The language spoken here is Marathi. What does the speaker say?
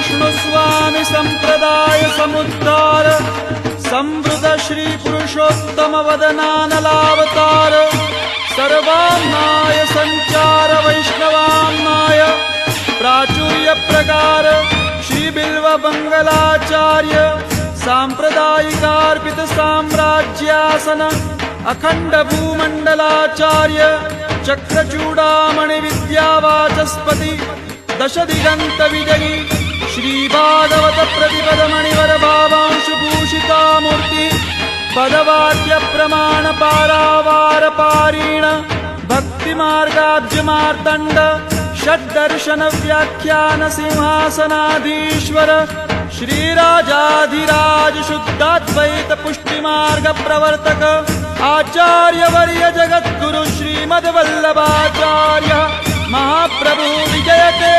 शृणुस्वामि संप्रदाय समुद्धार संवृत श्री पुरुषोत्तम वदनानलावतार सर्वान्नाय संचार वैष्णवान्नाय प्राचुर्य प्रकार श्री बिल्व मंगलाचार्य सांप्रदायिकार्पित साम्राज्यासन अखंड भूमंडलाचार्य चक्रचूडामणि विद्यावाचस्पति दश दिगंत विजयी श्री भागवत प्रतिपद मणिवर भावांशु भूषिता मूर्ति पदवाक्य प्रमाण पारावार पारीण भक्ति मार्गाब्ज मार्तंड षड्दर्शन व्याख्यान सिंहासनाधीश्वर श्रीराजाधिराज शुद्धाद्वैत पुष्टि मार्ग प्रवर्तक आचार्य वर्य जगद्गुरु श्रीमद्वल्लभाचार्य महाप्रभु विजयते।